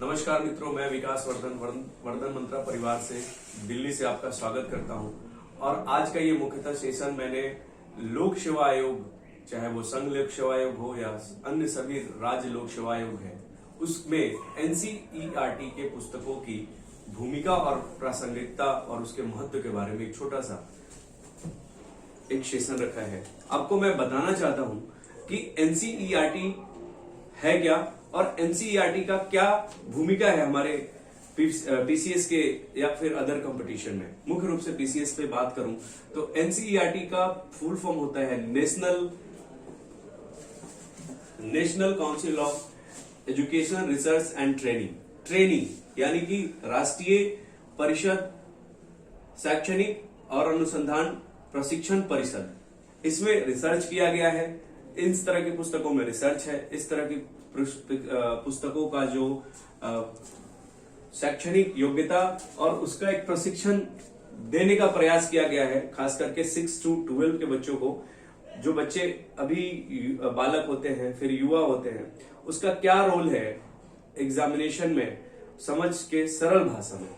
नमस्कार मित्रों, मैं विकास वर्धन मंत्रा परिवार से दिल्ली से आपका स्वागत करता हूं। और आज का ये मुख्यतः सेशन मैंने लोक सेवा आयोग, चाहे वो संघ लोक सेवा आयोग हो या अन्य सभी राज्य लोक सेवा आयोग है, उसमें एनसीईआरटी के पुस्तकों की भूमिका और प्रासंगिकता और उसके महत्व के बारे में एक छोटा सा एक सेशन रखा है। आपको मैं बताना चाहता हूं कि एनसीईआरटी है क्या और एनसीईआरटी का क्या भूमिका है हमारे पीसीएस के या फिर अदर कंपटीशन में। मुख्य रूप से पीसीएस पे बात करूं तो एनसीईआरटी का फुल फॉर्म होता है national council of education research and training यानी कि राष्ट्रीय परिषद शैक्षणिक और अनुसंधान प्रशिक्षण परिषद। इसमें रिसर्च किया गया है। इस तरह की पुस्तकों में रिसर्च है। इस तरह की पुस्तकों का जो शैक्षणिक योग्यता और उसका एक प्रशिक्षण देने का प्रयास किया गया है, खास करके 6 to 12 के बच्चों को। जो बच्चे अभी बालक होते हैं, फिर युवा होते हैं, उसका क्या रोल है एग्जामिनेशन में, समझ के सरल भाषा में,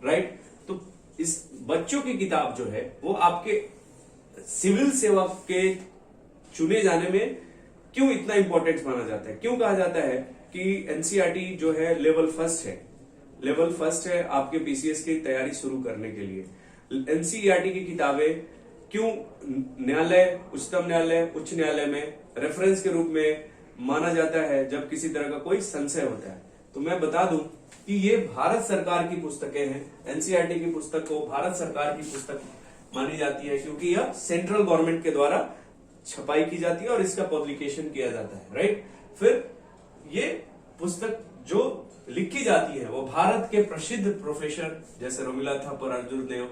राइट। तो इस बच्चों की किताब जो है वो आपके सिविल सेवा के चुने जाने में क्यों इतना इंपॉर्टेंट माना जाता है, क्यों कहा जाता है कि एनसीईआरटी जो है लेवल फर्स्ट है आपके पीसीएस की तैयारी शुरू करने के लिए। एनसीईआरटी की किताबें क्यों न्यायालय, उच्चतम न्यायालय, उच्च न्यायालय में रेफरेंस के रूप में माना जाता है जब किसी तरह का कोई संशय होता है। तो मैं बता दूं कि ये भारत सरकार की पुस्तकें हैं। एनसीईआरटी की पुस्तक को भारत सरकार की पुस्तक मानी जाती है क्योंकि यह सेंट्रल गवर्नमेंट के द्वारा छपाई की जाती है और इसका पब्लिकेशन किया जाता है, राइट। फिर ये पुस्तक जो लिखी जाती है वो भारत के प्रसिद्ध प्रोफेसर जैसे रोमिला थापर, अर्जुन देव,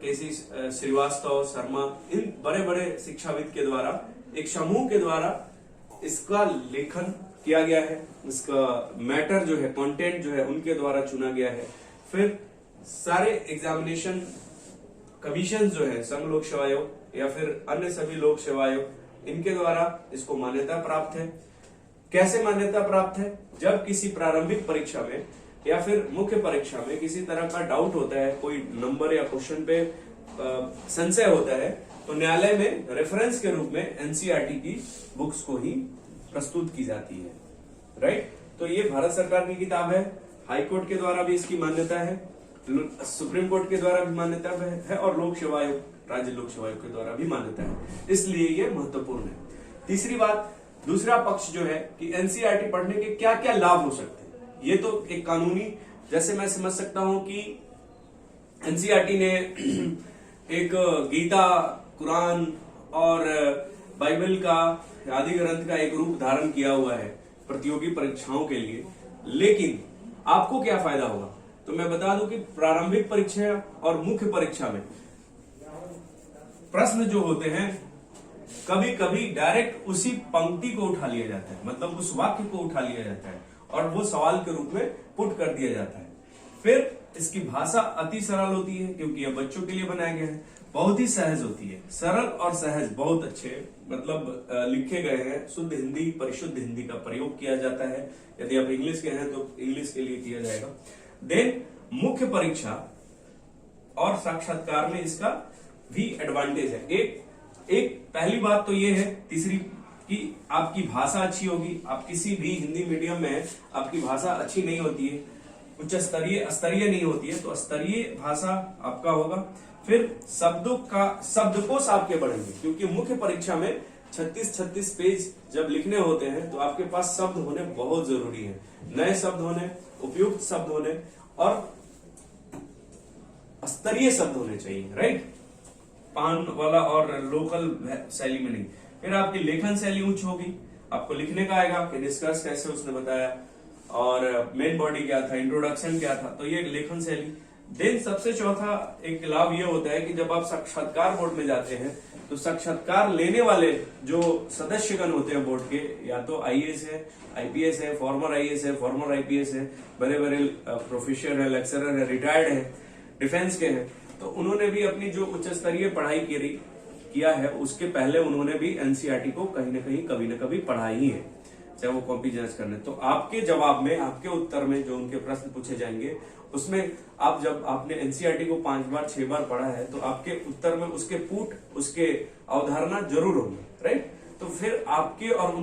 केसी श्रीवास्तव, शर्मा, इन बड़े बड़े शिक्षाविद के द्वारा, एक समूह के द्वारा इसका लेखन किया गया है। इसका मैटर जो है, कंटेंट जो है, उनके द्वारा चुना गया है। फिर सारे एग्जामिनेशन कमीशन जो है, संघ लोक सेवा आयोग या फिर अन्य सभी लोक सेवा आयोग, इनके द्वारा इसको मान्यता प्राप्त है। कैसे मान्यता प्राप्त है? जब किसी प्रारंभिक परीक्षा में या फिर मुख्य परीक्षा में किसी तरह का डाउट होता है, कोई नंबर या क्वेश्चन पे संशय होता है, तो न्यायालय में रेफरेंस के रूप में एनसीईआरटी की बुक्स को ही प्रस्तुत की जाती है, राइट। तो ये भारत सरकार की किताब है। हाईकोर्ट के द्वारा भी इसकी मान्यता है, सुप्रीम कोर्ट के द्वारा भी मान्यता है और लोक सेवा आयोग, राज्य लोक सेवा आयोग के द्वारा भी मान्यता है, इसलिए ये महत्वपूर्ण है। तीसरी बात, दूसरा पक्ष जो है कि एनसीईआरटी पढ़ने के क्या क्या लाभ हो सकते हैं। ये तो एक कानूनी, जैसे मैं समझ सकता हूं कि एनसीईआरटी ने एक गीता, कुरान और बाइबल का आदि ग्रंथ का एक रूप धारण किया हुआ है प्रतियोगी परीक्षाओं के लिए, लेकिन आपको क्या फायदा होगा? तो मैं बता दूं कि प्रारंभिक परीक्षा और मुख्य परीक्षा में प्रश्न जो होते हैं कभी कभी डायरेक्ट उसी पंक्ति को उठा लिया जाता है, मतलब उस वाक्य को उठा लिया जाता है और वो सवाल के रूप में पुट कर दिया जाता है। फिर इसकी भाषा अति सरल होती है क्योंकि यह बच्चों के लिए बनाया गया है। बहुत ही सहज होती है, सरल और सहज, बहुत अच्छे मतलब लिखे गए हैं। शुद्ध हिंदी, परिशुद्ध हिंदी का प्रयोग किया जाता है। यदि आप इंग्लिश के हैं तो इंग्लिश के लिए किया जाएगा। देन मुख्य परीक्षा और साक्षात्कार में इसका भी एडवांटेज है। एक पहली बात तो ये है, तीसरी कि आपकी भाषा अच्छी होगी। आप किसी भी हिंदी मीडियम में आपकी भाषा अच्छी नहीं होती है, उच्च स्तरीय नहीं होती है, तो स्तरीय भाषा आपका होगा। फिर शब्दकोश आपके बढ़ेंगे क्योंकि मुख्य परीक्षा में 36 पेज जब लिखने होते हैं तो आपके पास शब्द होने बहुत जरूरी है। नए शब्द होने, उपयुक्त शब्द होने और स्तरीय शब्द होने चाहिए, राइट। पान वाला और लोकल शैली में नहीं। फिर आपकी लेखन शैली उच्च होगी, आपको लिखने का आएगा कि डिस्कस कैसे उसने बताया और मेन बॉडी क्या था, इंट्रोडक्शन क्या था, तो ये लेखन शैली। देन सबसे चौथा एक लाभ ये होता है कि जब आप साक्षात्कार बोर्ड में जाते हैं तो साक्षात्कार लेने वाले जो सदस्यगण होते हैं बोर्ड के, या तो आईएएस है, आईपीएस है, फॉर्मर आईएएस है, फॉर्मर आईपीएस है, बड़े बड़े प्रोफेसर है, लेक्चरर है, रिटायर्ड है, डिफेंस के हैं, तो उन्होंने भी अपनी जो उच्च स्तरीय पढ़ाई किया है उसके पहले उन्होंने भी एनसीईआरटी को कहीं ना कहीं कभी ना कभी पढ़ा ही है। चाहे वो कॉपी जांच करने। तो आपके जवाब में, आपके उत्तर में जो उनके प्रश्न पूछे जाएंगे, उसमें आप जब आपने एनसीईआरटी को 5 बार 6 बार पढ़ा है तो आपके उत्तर में उसके पुट, उसके अवधारणा जरूर होंगे, राइट। तो फिर आपके और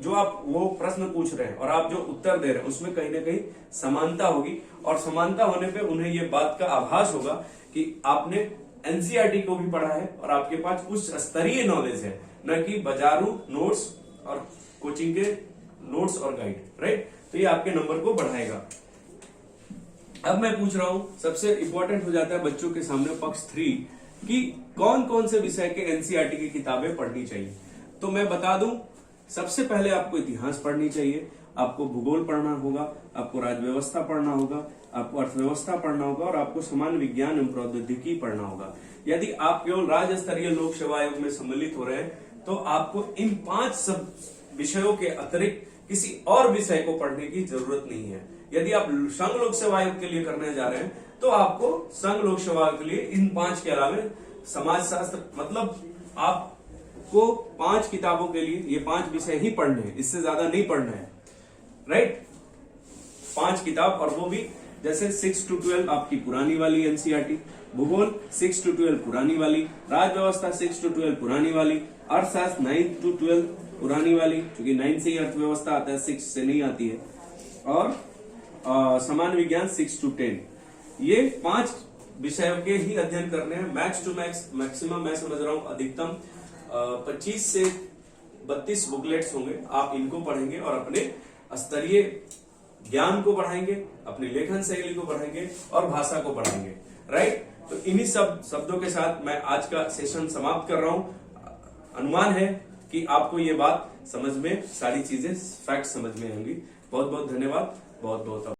जो आप वो प्रश्न पूछ रहे हैं और आप जो उत्तर दे रहे हैं उसमें कहीं ना कहीं समानता होगी, और समानता होने पे उन्हें ये बात का आभास होगा कि आपने एनसीईआरटी को भी पढ़ा है और आपके पास उच्च स्तरीय नॉलेज है, न कि बाजारू नोट्स और कोचिंग के नोट्स और गाइड, राइट। तो ये आपके नंबर को बढ़ाएगा। अब मैं पूछ रहा हूं, सबसे इंपॉर्टेंट हो जाता है बच्चों के सामने पक्ष 3 कि कौन कौन से विषय के एनसीईआरटी की किताबें पढ़नी चाहिए। तो मैं बता दूं, सबसे पहले आपको इतिहास पढ़नी चाहिए, आपको भूगोल पढ़ना होगा, आपको राजव्यवस्था पढ़ना होगा, आपको अर्थव्यवस्था पढ़ना होगा और आपको सामान्य विज्ञान एवं प्रौद्योगिकी पढ़ना होगा। यदि आप केवल राज्य स्तरीय लोक सेवा आयोग में सम्मिलित हो रहे हैं तो आपको इन 5 सब विषयों के अतिरिक्त किसी और विषय को पढ़ने की जरूरत नहीं है। यदि आप संघ लोक सेवा आयोग के लिए करने जा रहे हैं तो आपको संघ लोक सेवा के लिए इन 5 के अलावा समाजशास्त्र, मतलब आपको 5 किताबों के लिए ये 5 विषय ही पढ़ने हैं, इससे ज्यादा नहीं पढ़ना है, राइट। 5 किताब, और वो भी जैसे 6 to 12 आपकी पुरानी वाली एनसीईआरटी, भूगोल 6 to 12 पुरानी वाली, राजव्यवस्था 6 to 12 पुरानी वाली, अर्थशास्त्र 9 to 12 पुरानी वाली, क्योंकि 9 से ही अर्थव्यवस्था आता है, 6 से नहीं आती है, और सामान्य विज्ञान 6 to 10। ये 5 विषयों के ही अध्ययन करने हैं। मैक्स टू मैक्स, मैक्सिमम मैं समझ रहा हूं अधिकतम 25 से 32 बुकलेट्स होंगे, आप इनको पढ़ेंगे और अपने स्तरीय ज्ञान को बढ़ाएंगे, अपनी लेखन शैली को बढ़ाएंगे और भाषा को बढ़ाएंगे, राइट। तो इन्हीं सब शब्दों के साथ मैं आज का सेशन समाप्त कर रहा हूं। अनुमान है कि आपको ये बात समझ में, सारी चीजें फैक्ट समझ में आएंगी। बहुत बहुत धन्यवाद, बहुत बहुत